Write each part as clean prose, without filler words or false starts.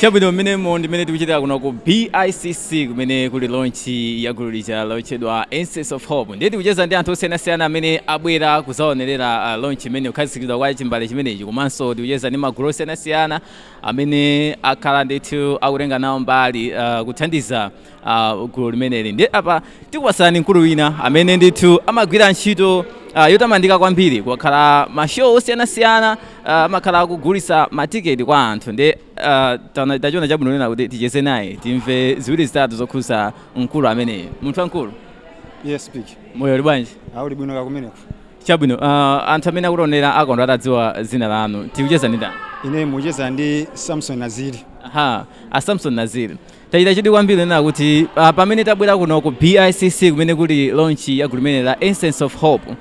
Chabwino mmene tikuchitira kuno ku BICC kumene kuli launch ya gulu lija lochedwa Essence of Hope. Ndiye tikucheza ndi anthu osiyanasiyana amene abwera kuzaonerera launch imene kukhazikitsidwa kwa chimbale chimenechi, komanso tikucheza ndi magulu osiyanasiyana amene akhala ndithu akutenga nawo mbali kuthandiza gulu limeneli. Ndiye apa tikupasani mkulu wina amene ndithu amagwira ntchito yotamandika kwambiri, kwakhala mashow osiyanasiyana amakhala akugulitsa matiketi kwa anthu. Ndiye tachiona chabwino nena kuti ticheze naye timve ziwiri zitatu zokhuza mkulu ameneyi. Munthu wankulu. Yes, speak. Moyo uli bwanji? Uli bwino kakumeneko. Chabwino, anthu amene akuonera akondo atadziwa zina lanu, tikucheza ndi ndani? Ine mucheza ndi Samson Naziri. Aha, Samson Naziri. Tachita chidwi kwambiri nena kuti pamene tabwera kuno ku BICC kumene kuli launch ya gulu limene la Essence of Hope,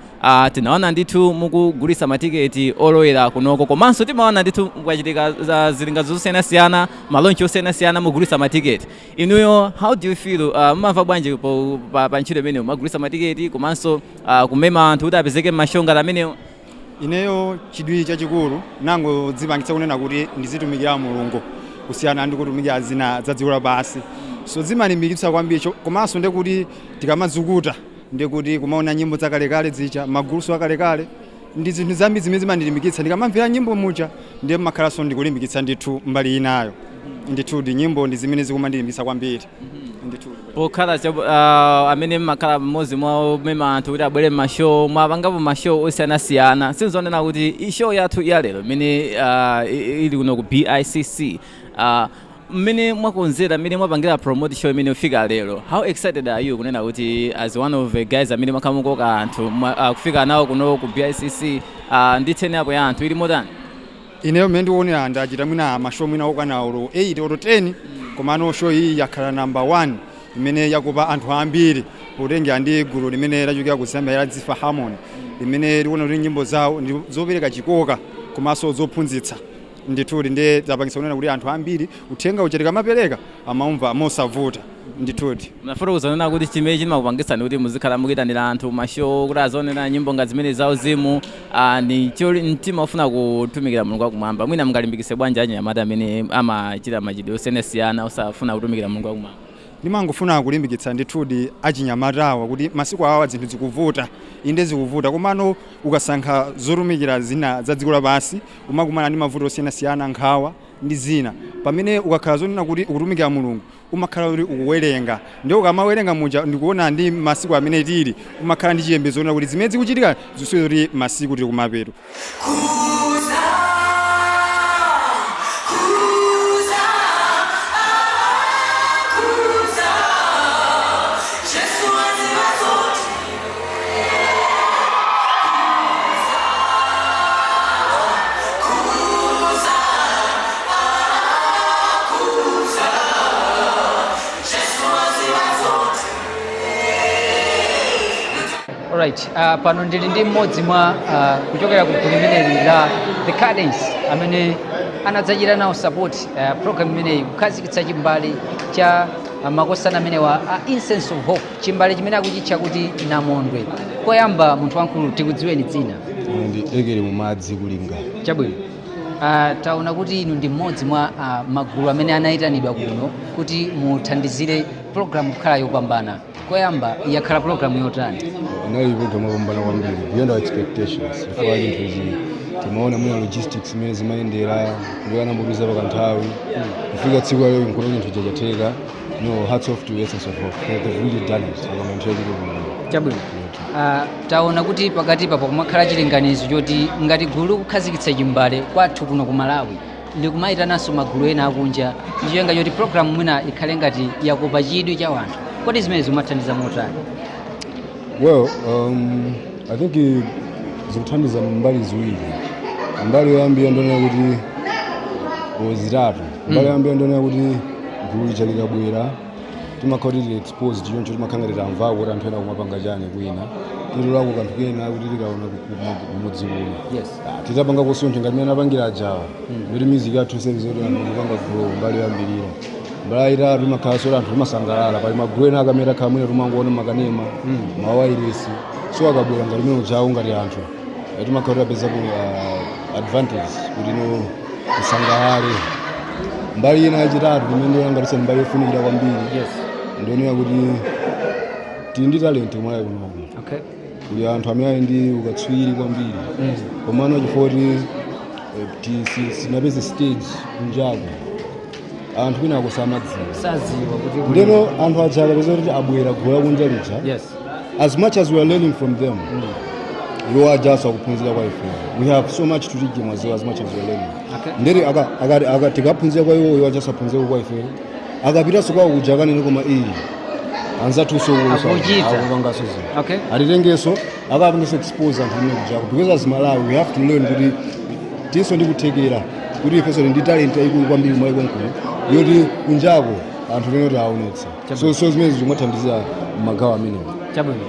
tinaona ndithu mukugulitsa matiketi olowera kunoko, komanso timaona ndithu mukachitika zilinganizo zosiyanasiyana, malonchi osiyanasiyana mugulitsa matiketi. Inuyo, how do you feel? Mumva bwanji pa ntchito imene mugulitsa matiketi komanso kumema anthu kuti apezeke m'mashonga amenewo? Ineyo chidwi chachikulu nango dzipangitsa kunena kuti ndizitumikira Mulungu kusiyana ndi kutumikira zina za dziko lapansi. So zimalimbikitsa kwambiri, komanso ndekuti tikamazukuta ndekuti kumaona nyimbo zakalekale zicha, maguluso akalekale ndi zinthu zambiri zimene zimandilimbikitsa. Ndikamamvera nyimbo mucha ndiye makhalanso ndikulimbikitsa ndithu mbali inayo. Ndithu ndi nyimbo ndi zimene zikumandilimbikitsa kwambiri. Ndithu pokhala amene makhala mmodzi mwa mema anthu kuti abwere m'mashow, mwapangapo mashow osiyanasiyana. Sinzonena kuti show yathu ya lero imene ili kuno ku BICC, mmene mwakonzera, mmene mwapangira promote show imene ufika lero, how excited are you kunena kuti as one of the guys amene makhamukoka anthu kufika nawo kuno ku BICC ndi tene apo ya anthu ili motani? Ineyo mmene ndikuonera ndachita mwina mashow mwina okwana 8 or 10, komano show iyi yakhala number 1 imene yakupa anthu ambiri potengera ndi gulu limene lachokera ku Zambia la Dzifa Harmony, limene likuona kuti nyimbo zawo ndi zopereka chikoka komanso zophunzitsa. Ndithudi ndiye zapangitsa kunena kuti anthu ambiri uthenga uchitika mapereka amaumva mosavuta. Ndithudi nafuna kuzonena kuti chimene chimakupangitsani kuti muzikhala mukuyitanira anthu mashow kuti azaonera nyimbo ngati zimene zauzimu, ndi choli mtima ufuna kutumikira Mulungu wakumwamba. Mwina mungalimbikitse bwanji anyamata amene amachita machitidwe osiyanasiyana osafuna kutumikira Mulungu wakumwamba? Ndimangofuna kulimbikitsa ndithudi achinyamatawa kuti masiku awa zinthu zikuvuta, inde zikuvuta, komano ukasankha zotumikira zina za dziko lapansi umakumana ndi mavuto osiyanasiyana, nkhawa ndi zina. Pamene ukakhala zonena kuti ukutumikira Mulungu umakhala kuti ukuwerenga, ndiye ukamawerenga muja ndikuona ndi masiku amene tili umakhala ndi chiyembekezo zonena kuti zimene zikuchitika ziswe kuti masiku tili kumapeto. Alright, pano ndili ndi mmodzi mwa kuchokera ku gulu limeneli la The Cadence amene anadzachita nawo support program imeneyi kukhazikitsa chimbale cha makosana amenewa Essence of Hope, chimbale chimene akuchitcha kuti Namondwe. Koyamba munthu wankulu tikudziweni dzina? Ndi Egere mumadzi kulinga. Chabwino. Taona kuti inu ndi mmodzi mwa magulu amene anayitanidwa kuno kuti muthandizire program kukhala yopambana. Koyamba yakhala program yotani? Inali program yopambana kwambiri beyond our expectations. Kwa inthuzi timaona mwa logistics zimene zimayendera kulowa nambutuza pakanthawi kufika tsiku lero nkono nyinthu chachateka. No, hats off to Essence of Hope. They've really done it. Chabwino. Taona kuti pakati papo kumakhala chilinganizo choti ngati gulu kukhazikitsa chimbale kwathu kuno ku Malawi likumayitananso magulu ena akunja, ndichoyenga choti program mwina ikhale ngati yakopa chidwi cha wanthu. Kodi zimene zimathandiza motani? Well, I think zikuthandiza mbali ziwiri. Mbali yoyambira ndonena kuti zitatu. Mbali yoyambira ndonena kuti gulu chalikabwera timakhawulira exposed choncho timakhangalira amva kuti anthu ena kumapanga chani kwina tilo lako kanthu kena kuti tikaona kumudzi kuno. Yes. Titapanga kusonto ngati mene apangira ajawa kuti music yathu service kuti anthu kupanga grow mbali yoyambirira. Mbali ita timakhala solo anthu timasangalala pali magulu ena akamera khamwina timangoona makanema mawairesi so akabwera ngati mene ujawo ngati anthu timakhala peza ku advantage kuti no kusangalale mbali ina yachitatu imene yangatisa mbali yofunikira kwambiri Yes. ndionera kuti tili ndi talent Malawi kuno. Okay. Kuli anthu amene ali ndi ukatswiri kwambiri komano chifukwa sinapeze stage kunjako anthu kwina kusamadziwa Saziwa kuti ndeno anthu aja akapeza kuti abwera gulu kunja lija. Yes. As much as we are learning from them, you are just akuphunzira kwa ife. We have so much to teach them as much as we are learning. Okay. Nderi tikaphunzira kwa iwo just aphunzira kwa ife. Akapitaso kwa kuja kanene koma anzathu akupangaso zinthu. Okay. Atitengeso akapangeso expose anthu amene kujako because as Malawi we have to learn kuti tinso ndi kuthekera kuti ifenso ndi talent yayikulu kwambiri mwa ikonkulu yoti kunjako anthu tenoti aonetsa. So zimene zimathandizira m'magawo amenewo. Chabwino.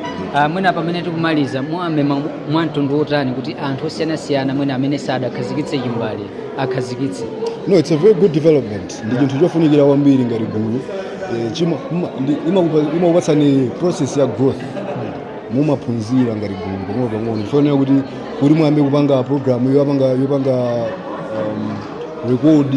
Mwina pamene tikumaliza mwamema mwantundu wotani kuti anthu osiyanasiyana mwina amene sadakhazikitse chimbali akhazikitse. No, it's a very good development. Ndi chinthu chofunikira kwambiri ngati gulu. Imakupatsani process ya growth. Mumaphunzira ngati gulu pang'ono. Ndifanira kuti muyambe kupanga program yopanga record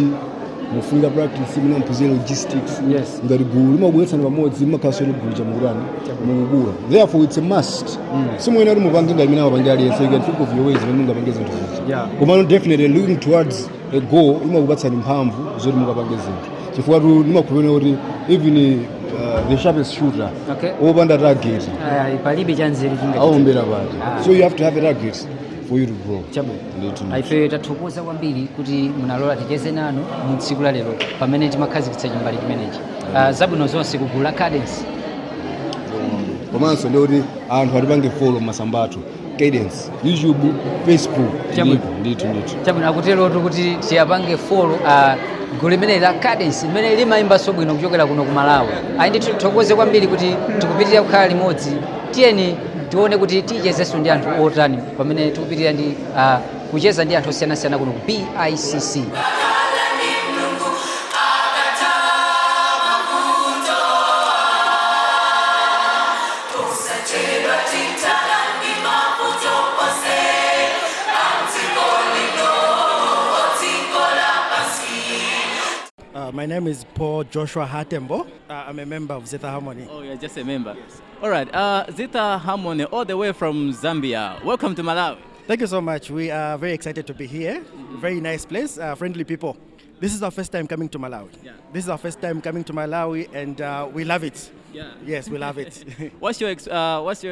mufunga practice munaphunzira logistics. Yes. Ngati gulu imabweretsani pamodzi imakhaso ni gulu chamukutani mukukula. Therefore it's a must. Simwena kuti mupange ngati mina wapange aliyense you can think of your ways when mungapange zinthu izi. Yeah. Komano definitely looking towards a goal imakupatsani mphamvu zoti mukapange zinthu. Chifukwa ndimakhulupirira kuti even the sharpest shooter opanda target palibe chanzeri awombera pati. So you have to have a target for you to grow. Ife tathokoza kwambiri kuti munalola ticheze nanu mu tsiku la lero pamene timakhazikitsa chimbali chimenechi. Zabwino zonse kugulu la Cadence. Komanso ndikuti anthu atipange follow masambatu Cadence, YouTube, Facebook. Ndithu. Chabwino akuterotu kuti tiyapange follow gulu limene la Cadence limene limayimbanso bwino kuchokera kuno ku Malawi. Ayi ndithu tithokoze kwambiri kuti tikupitirira kukhala limodzi. Tiyeni tione kuti tichezenso ndi anthu otani pamene tikupitirira ndi kucheza ndi anthu osiyanasiyana kuno ku PICC. My name is Paul Joshua Hatembo. I'm a member of Zeta Harmony. Oh, you're just a member. Yes. All right. Zeta Harmony, all the way from Zambia. Welcome to Malawi. Thank you so much. We are very excited to be here. Very nice place, friendly people. This is our first time coming to Malawi. Yeah. This is our first time coming to Malawi, and we love it. Yeah. Yes, we love it. What's your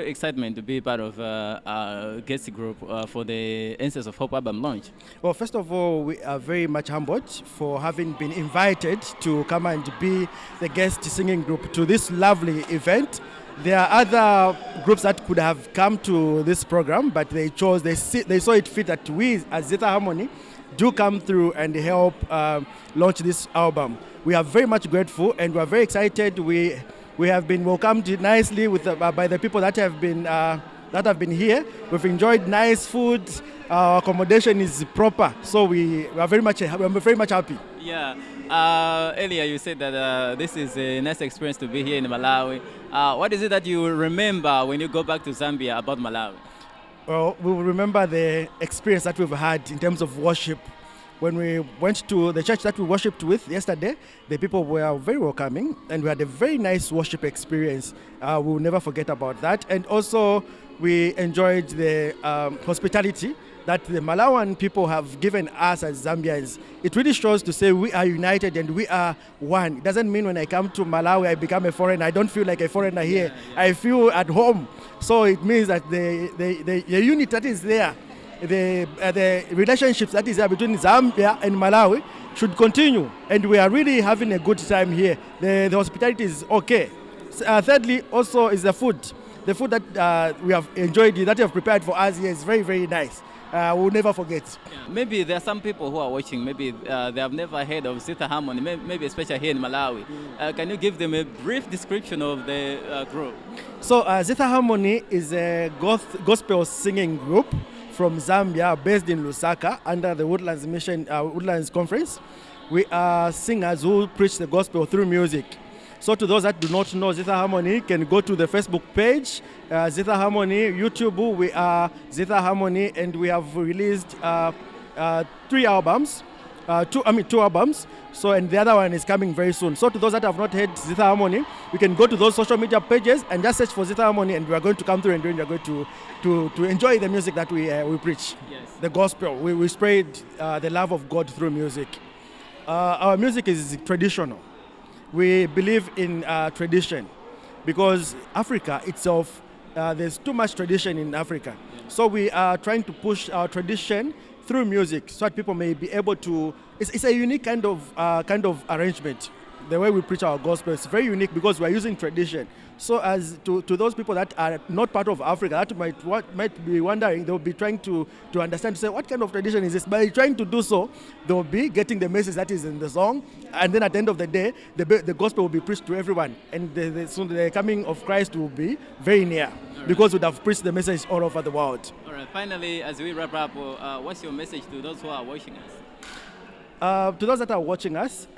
excitement to be part of a guest group for the Essence of Hope album launch? Well, first of all, we are very much humbled for having been invited to come and be the guest singing group to this lovely event. There are other groups that could have come to this program, but they saw it fit that we, as Zeta Harmony, do come through and help launch this album. We are very much grateful and we are very excited. We have been welcomed nicely by the people that have been here. We've enjoyed nice food. Our accommodation is proper, so we are very much happy. Yeah. Earlier you said that this is a nice experience to be here in Malawi. What is it that you remember when you go back to Zambia about Malawi? Well, we will remember the experience that we've had in terms of worship. When we went to the church that we worshipped with yesterday, the people were very welcoming and we had a very nice worship experience. We will never forget about that. And also, we enjoyed the hospitality that the Malawian people have given us as Zambians. It really shows to say we are united and we are one. It doesn't mean when I come to Malawi, I become a foreigner. I don't feel like a foreigner here. I feel at home. So it means that the unit that is there, the relationships that is there between Zambia and Malawi should continue. And we are really having a good time here. The hospitality is okay. Thirdly, also is the food. The food that we have enjoyed, that you have prepared for us here is very, very nice. We'll never forget. Yeah. Maybe there are some people who are watching, maybe they have never heard of Zeta Harmony, maybe especially here in Malawi. Can you give them a brief description of the group? So Zeta Harmony is a gospel singing group from Zambia based in Lusaka under the Woodlands Mission, Woodlands Conference. We are singers who preach the gospel through music. So to those that do not know Zeta Harmony, can go to the Facebook page, Zeta Harmony, YouTube, we are Zeta Harmony, and we have released 3 albums. two albums. So, and the other one is coming very soon. So to those that have not heard Zitha Harmony, you can go to those social media pages and just search for Zitha Harmony, and we are going to come through and we are going to enjoy the music that we preach. Yes. The gospel. We spread the love of God through music. Our music is traditional. We believe in tradition because Africa itself, there's too much tradition in Africa. Yeah. So we are trying to push our tradition through music so that people may be able to. It's a unique kind of arrangement. The way we preach our gospel is very unique because we're using tradition. So as to those people that are not part of Africa, that might be wondering, they'll be trying to understand, to say, what kind of tradition is this? By trying to do so, they'll be getting the message that is in the song, and then at the end of the day, the gospel will be preached to everyone, and soon the coming of Christ will be very near, because we have preached the message all over the world. All right. Finally, as we wrap up, what's your message to those who are watching us? To those that are watching us,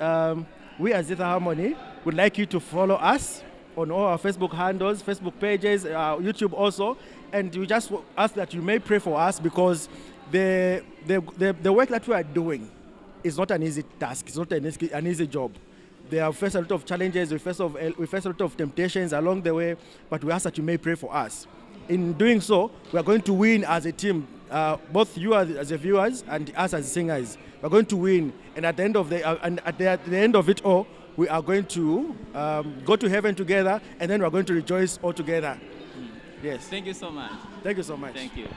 we as Zitha Harmony would like you to follow us on all our Facebook handles, Facebook pages, YouTube also, and we just ask that you may pray for us because the work that we are doing is not an easy task. It's not an easy job. They have faced a lot of challenges. We face a lot of temptations along the way, but we ask that you may pray for us. In doing so, we are going to win as a team, both you as the viewers and us as singers. We are going to win, and at the end of the end of it all, we are going to go to heaven together, and then we are going to rejoice all together. Yes. Thank you so much. Thank you so much. Thank you.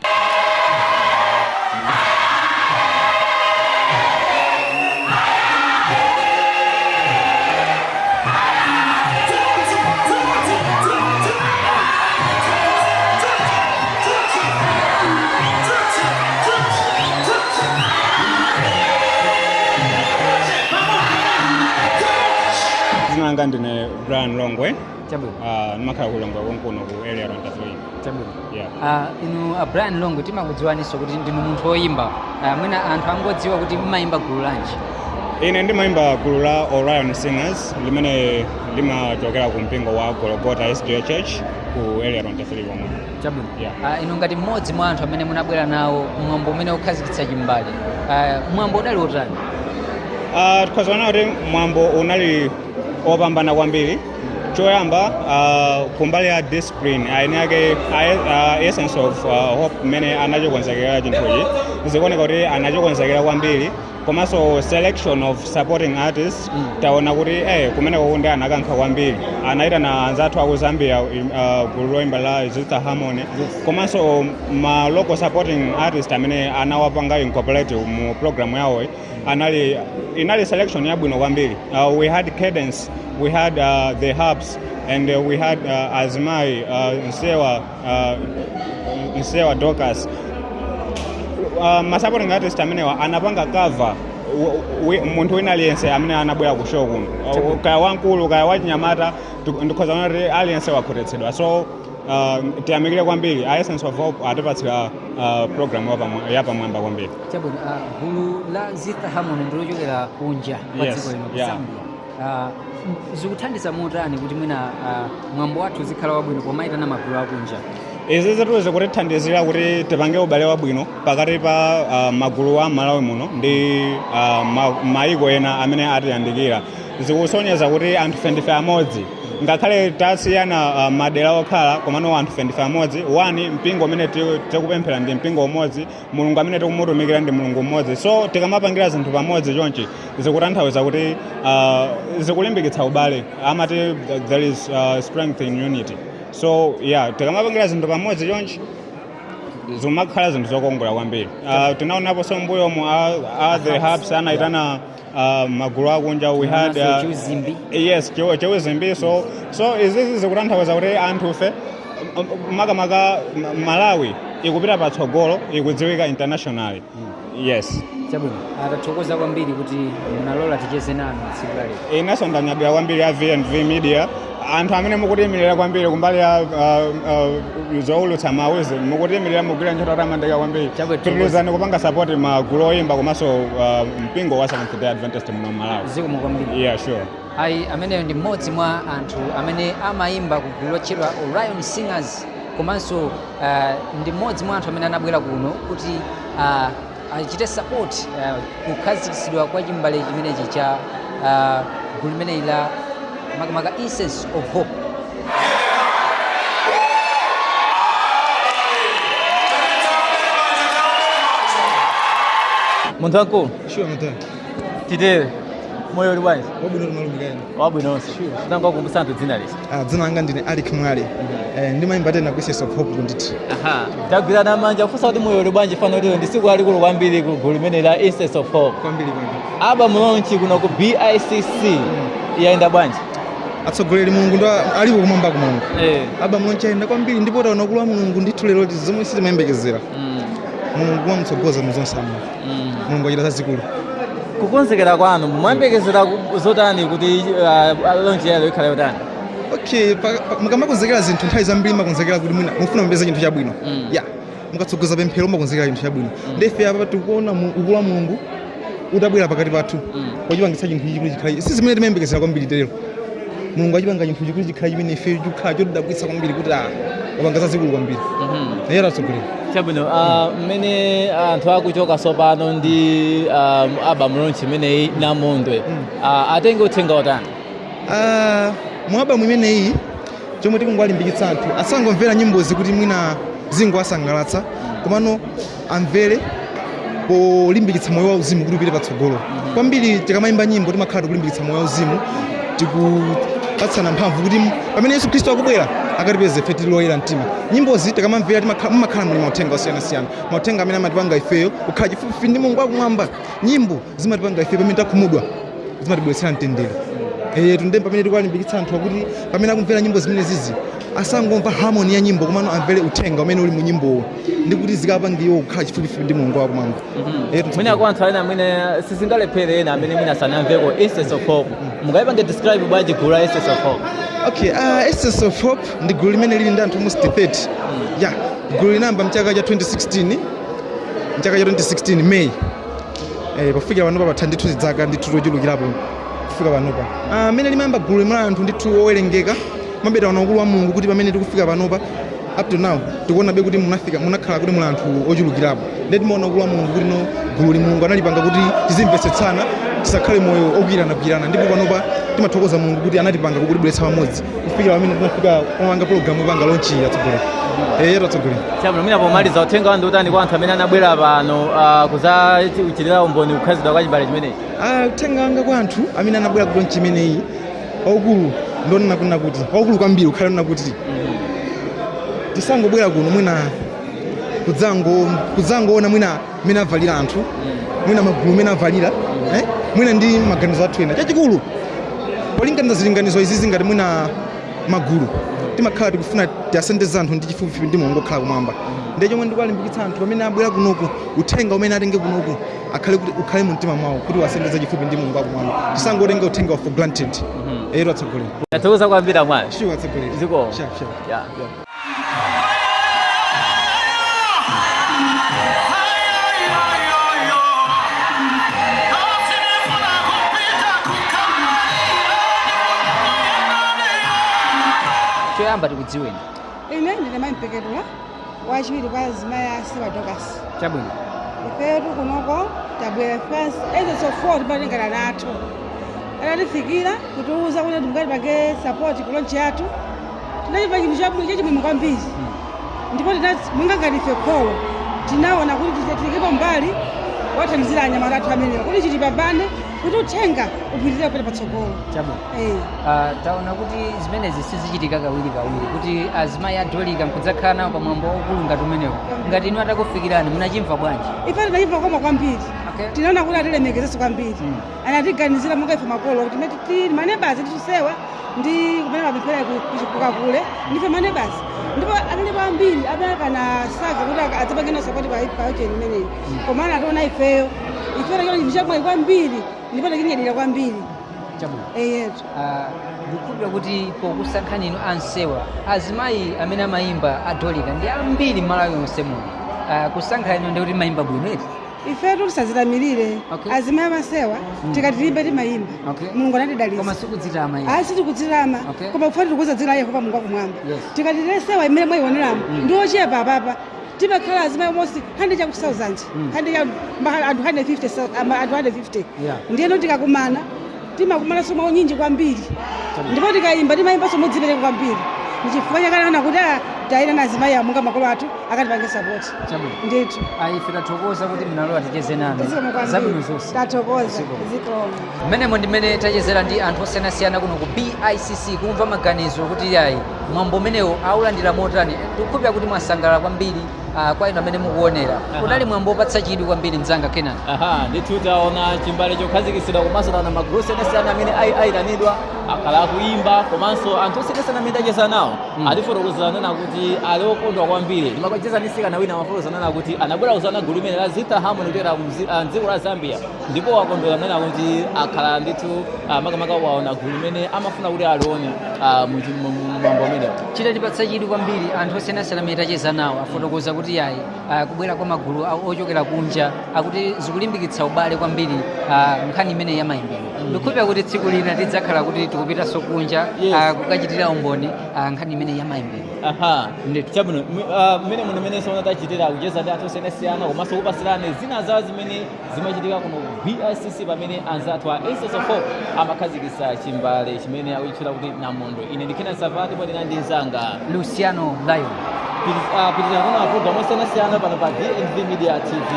Zinanga ndine Brian Longwe. Chabwino. Ndimakhala ku Longwe konkuno ku area around 3. Chabwino. Yeah. Inu Brian Longwe timakudziwaninso kuti ndinu munthu woyimba. Mwina anthu angodziwa kuti mumayimba gulu lanji. Ine ndimayimba gulu la Orion Singers limene limachokera ku mpingo wa Golgotha SDA Church ku area around 3 komwe. Chabwino. Yeah. Inu ngati mmodzi mwa anthu amene munabwera nawo mwambo umene ukhazikitsa chimbali. Mwambo udali utani? Tikhozaona kuti mwambo unali opambana kwambiri. Choyamba kumbali ya discipline aine yake essence of hope mene anachokonzekera chinthuchi zikuoneka kuti anachokonzekera kwambiri, komanso selection of supporting artists taona kuti kumeneko kunde anakankha kwambiri, anaitana anzathu aku Zambia gulu loyimba la Zitha Harmony, komanso ma local supporting artist amene anawapanga incorporate mu program yawo inali selection yabwino kwambiri. We had Cadence, we had the Hubs, and we had Azmai, Nsewa Dokas. Ma supporting artist amenewa anapanga cover munthu wina aliyense amene anabwera ku show kuno, kaya wankulu kaya wachinyamata, ndikhozaona kuti aliyense wakhutetsedwa. So tiyamikire kwambiri a Essence of Hope atipatsira program yapamwamba kwambiri. Chabwino. Gulu la Zitha Harmony ndilochokera kunja kwa dziko lino ku Zambia. Zikuthandiza motani kuti mwina mwambo wathu zikhala wabwino pomayitana magulu akunja? Izi zituweze kutithandizira kuti tipange ubale wabwino pakati pa magulu a Malawi muno ndi maiko ena amene atiyandikira. Zikusonyeza kuti anthu 25 amodzi ngakhale tasiyana madera okhala komano anthu 25 amodzi, wani mpingo amene tikupemphera ndi mpingo umodzi, mulungu amene tikumutumikira ndi mulungu umodzi. So tikamapangira zinthu pamodzi chonchi zikutanthauza kuti zikulimbikitsa ubale, amati there is strength in unity. So yeah, tikamapangira zinthu pamodzi chonchi zimakhala zinthu zokongola kwambiri. Tinaonapo sombuyo mu the Hubs anaitana magulu akunja, we had yes Chewizimbi. So izizi zikutanthauza kuti anthufe makamaka Malawi ikupita patsogolo, ikudziwika internationally. Yes. Chabwino. Tathokoza kwambiri kuti munalola ticheze nanu tsiku la lero. Inaso ndanyadira kwambiri ya V&V Media, anthu amene mukutiyimirira kwambiri kumbali ya zoulutsa mawuzi, mukutiyimirira mugwira ntchito yotamandika kwambiri. Tikuliuzani kupanga support magulu oyimba komanso mpingo wa Seventh Day Adventist muno Malawi. Zikomo kwambiri. Yeah, sure. Ameneyo ndi mmodzi mwa anthu amene amayimba ku gulu lotchedwa Orion Singers, komanso ndi mmodzi mwa anthu amene anabwera kuno kuti achite support kukhazikitsidwa kwa chimbale chimenechi cha gulu limeneyi la makamaka Essence of Hope. Munthu wankulu Sure mtani. titere moyo uli bwanji Wabwino malumikani. wabwinonso tanga kukumbutsa anthu dzina lisi. Dzina langa ndine Alik Mwale. Ndimayimba tena ku Essence of Hope nditi. Aha, tagwirana manja kufunsa kuti moyo uli bwanji fano lero ndi tsiku lalikulu kwambiri ku gulu limene la Essence of Hope. Kwambiri. Album launch kuno ku BICC yayenda bwanji. Atsogoleri Mulungu ndo alipo kumwamba kumwamba. Album launch yayenda kwambiri ndipo taona kula Mulungu ndithu lero zomwe sizimayembekezera. Mulungu wamtsogoza muzonse Mulungu achita zazikulu. kukonzekera kwanu mwayembekezera zotani kuti launch yalo ikhale yotani? Okay, mukamakonzekera zinthu nthawi zambiri makonzekera kuti mwina mufuna mpeza chinthu chabwino. Yeah. Mukatsogoza pemphero makonzekera chinthu chabwino. Ndefe apa tikuona ukulu wa Mulungu utabwera pakati pathu. Wachipangitsa chinthu chikulu chikhale. Sisi zimene timayembekezera kwambiri lero. Mulungu achipanga chinthu chikulu chikhale chimene ife chikhala chodabwitsa kwambiri kuti wapanga zazikulu kwambiri. Lero atsogolera. Chabwino, mmene anthu akuchoka sopano ndi album launch imeneyi Namondwe, atenge uthenga otani? Mu album imeneyi chomwe tikungwalimbikitsa anthu asangomvera nyimbozi kuti mwina zingowasangalatsa komano amvere polimbikitsa moyo wauzimu kuti upite patsogolo. Kwambiri tikamayimba nyimbo timakhala tikulimbikitsa moyo wauzimu tikupatsana mphamvu kuti pamene Yesu Khristu akubwera akatipeze ife tiloyera mtima. Nyimbozi tikamamvera timakhala muli mauthenga osiyanasiyana, mauthenga amene amatipanga ifeyo kukhala chifupifupi ndi Mulungu wakumwamba. Nyimbo zimatipanga ife pamene takhumudwa zimatibweretsera mtendere. Tunde pamene tikuwalimbikitsa anthu kuti pamene akumvera nyimbo zimene zizi asangomva harmony ya nyimbo komano amvere uthenga umene uli mu nyimbo ndi kuti zikapangiwo kukhala chifupifupi ndi Mulungu wakumwamba. Mwina kwa anthu ena amene sizingalephere ena amene mwina sanamveko Essence of Hope, mungayipange describe bwanji gulu la Essence of Hope? Okay, Essence of Hope ndi gulu limene lili ndi anthu almost 30. Yeah, gulu linamba mchaka cha 2016. Mchaka cha 2016 May. Pafikira panopa patha ndithu zidzaka ndithu tochulukirapo kufika panopa. Amene limayamba gulu mwa anthu ndithu owerengeka. Mabeta wana ukulu wa Mulungu kuti pamene tikufika panopa up to now tikuona be kuti munakhala kuti muli anthu ochulukirapo. Ndeti maona ukulu wa Mulungu kuti no gulu li Mulungu analipanga kuti tizimvetsetsana tisakhale moyo ogwirana ndipo panopa timathokoza Mulungu kuti anatipanga kuti bweretsa pamodzi kufikira pamene tinafika kumanga program yopanga launch yatsogolera. Yatsogolera. Chabwino mwina pomaliza uthenga wanu utani kwa anthu amene anabwera pano kudzachitira umboni kukhazikitsa kwa chimbale chimenechi? Uthenga wanga kwa anthu amene anabwera ku launch imeneyi waukulu ndonena kuna kuti waukulu kwambiri ukhale nona kuti tisangobwera kuno mwina kudzangoona mwina amene avalira anthu mwina magulu amene avalira mwina ndi maganizo athu ena chachikulu polinganiza zilinganizo izi zingati mwina magulu timakhala tikufuna tiasendeza anthu ndi chifupifupi ndi Mulungu okhala kumwamba. Ndiye chomwe ndikuwalimbikitsa anthu pamene abwera kunoku uthenga umene atenge kunoku akhale kuti ukhale mu mtima mwawo kuti wasendeze chifupi ndi Mulungu wakumwamba tisangotenga uthenga for granted. Atsogolera. Tathokoza kwambiri mwana. Sure atsogolera. Ziko. Sure. Yeah. choyamba tikudziweni. Ine ndine mayimpeketula wachiwiri kwa azimayi asiwa Dokasi. Chabwino. Ifetu kunoko tabwera first Essence of Hope timalingana nathu anatifikira kutiuza kuti timukatipake support ku launch yathu tinachimva chinthu chabwino chachimwemwe kwambiri ndipo mungangati ife kholo tinaona kuti tilipo mbali wathandizira anyamata athu amenewa kuti chitipambane kuti uthenga upitirire kupita patsogolo. Chabwino. Taona kuti zimenezi sizichitika kawiri kuti azimayi adolika mkudzakhala nawo pamwambo waukulu ngati umenewo ngati inu atakufikirani munachimva bwanji? Ife tinachimva koma kwambiri. Tinaona kuti atilemekezeso kwambiri anatiganizira monga ife makolo kuti tili manebazi titusewa ndi kumene mapemphera kukakule ndife manebazi ndipo analipo ambiri amene akanasaka kuti adzapangena sapoti paocheni imeneyi koma ationa ifeyo chino chinthu chabwino kwambiri ndipo tikinyadira kwambiri. Yetu. Ndikukhulupirira kuti pokusankhani inu ansewa azimayi amene amayimba adolika ndi ambiri Malawi yonse muno. Kusankha inu ndi kuti mayimba bwino eti? Ifetu tisazilamirire azimayi amasewa tikatilimbe timayimba Mulungu anatidalitsa. Koma sikudzitama inu? Sitikudzitama koma kufanira tikuza dzina Yehova Mulungu wakumwamba tikatilesewa imene mwayioneramo ndi ochepa apapa timakhala azimayi almost 100,000 anthu 150 ndiyeno tikakumana timakumana somo nyinji kwambiri ndipo tikayimba timayimbanso modzipereka kwambiri ndichifukwa chakanana kuti tayina na azimayi amunga makolo athu akatipange support ndithu ife tathokoza kuti mnalowa ticheze nanu zabwino zonse tathokoza mmenemo ndimene tachezera ndi anthu osiyanasiyana kuno ku BICC kumva maganizo kuti yayi mwambo umenewo aulandira motani tikukhulupirira kuti mwasangalala kwambiri kwa inu amene mukuonera unali mwambo opatsa chidwi kwambiri mdzanga Kenan ndithu taona chimbale chokhazikitsidwa komanso na magulu osiyanasiyana amene ayitanidwa akhala kuimba komanso anthu osiyanasiyana amene tacheza nawo atifotokozana kuti ali okondwa kwambiri ndimakwacheza ndi sikana wina amafotokozana kuti anabwera kuzana gulu limene la Zita Harmony kuchokera mdziko la Zambia ndipo wakondwera kuti akhala ndithu makamaka waona gulu limene amafuna kuti alione mwambo umenewo chitatipatsa chidwi kwambiri anthu osiyanasiyana amene tacheza nawo afotokoza kuti yayi kubwera kwa magulu ochokera kunja akuti zikulimbikitsa ubale kwambiri nkhani imene yamayimbidwe ndikukhulupirira kuti tsiku lina tidzakhala kuti tikupitanso kunja kukachitira umboni nkhani imene yamayimbidwe chabwino mmene muno mmene sona tachitira kucheza ndi anthu osiyanasiyana komanso kupasirane zina zawo zimene zimachitika kuno BICC pamene anzathu a Essence of Hope amakhazikitsa chimbale chimene akuchitira kuti Namondwe. Ine ndikhena savati pamene ndi nzanga Luciano Lion pitirira kuno programu osiyanasiyana pano pa DNV Media TV.